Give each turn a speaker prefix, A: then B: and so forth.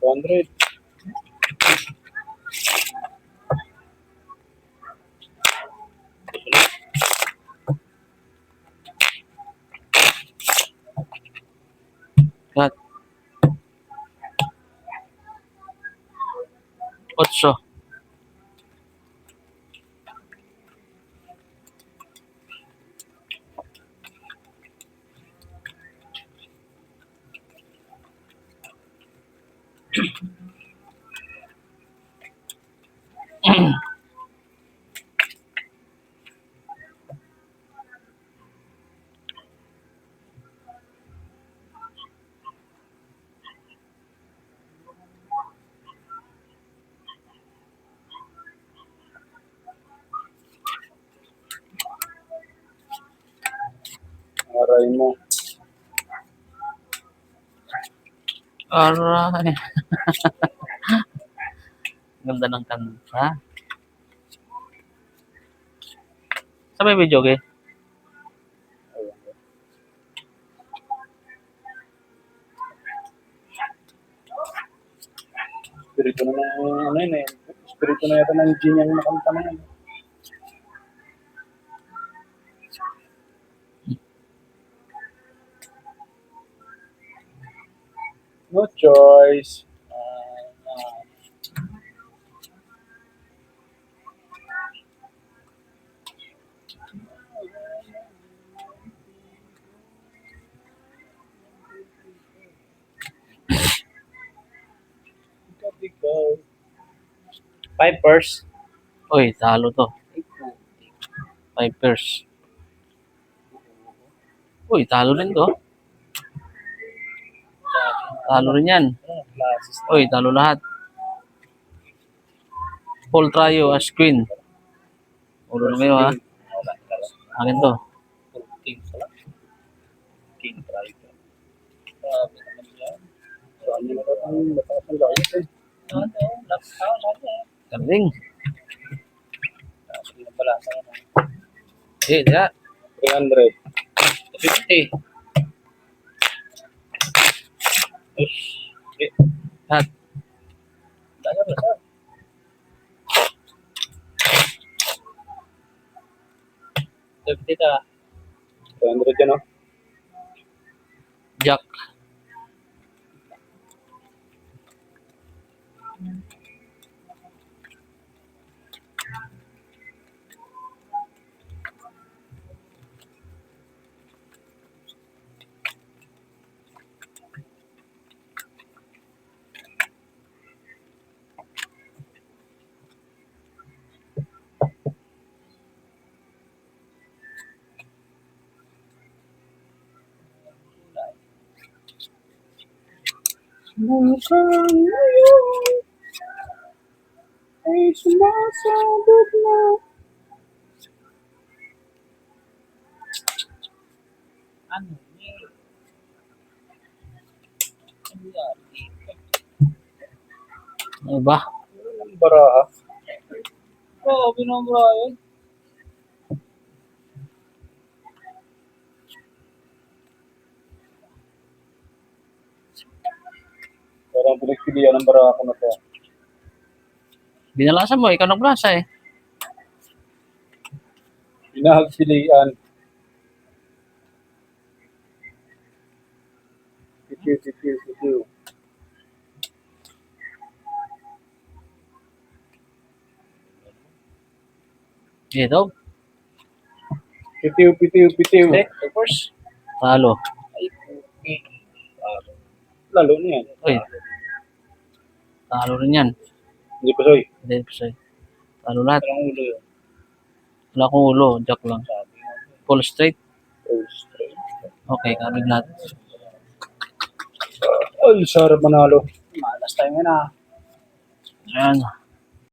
A: 200.
B: Cut. 8.
A: Aray mo.
B: Aray. Ganda ng kanta. Sabay video, okay?
A: Espiritu na ng ano yun eh. Espiritu na yata ng gin yung nakanta na yun. No choice.
B: Pipers. Uy, talo to. Pipers. Uy, talo rin to. Talo rin yan. Uy, talo lahat. Full trio as queen. Ulo na kayo ha. Akin to.
A: King pala. King try ko. Sabi naman yan. Sabi na lang ang mataas ng layos eh.
B: Galing.
A: Sabi na pala sa ano.
B: Eh, diya.
A: 300.
B: 50. Hat.
A: Daya ba sa?
B: Dito.
A: 300 yan oh.
B: Jack.
A: Mukhang ngayon ay sumasabog na.
B: Ano ba?
A: Ang baraha.
B: Oo, binobra yun.
A: Parang pinagpilihan ng baraha ko na to.
B: Binalasan mo, ikaw naglasa eh.
A: Pinahagpilian. Titiw.
B: Dito.
A: Pitiw.
B: Of course. Talo.
A: Lalo na yan.
B: Uy. Talo rin yan.
A: Hindi pa soy.
B: Hindi pa siya. Talo lahat.
A: Parang ulo yun.
B: Wala akong ulo. Jack lang. Full straight.
A: Oh, straight.
B: Okay, kabig lahat.
A: Ay, sarap manalo. Malas tayo nga na.
B: Ayan.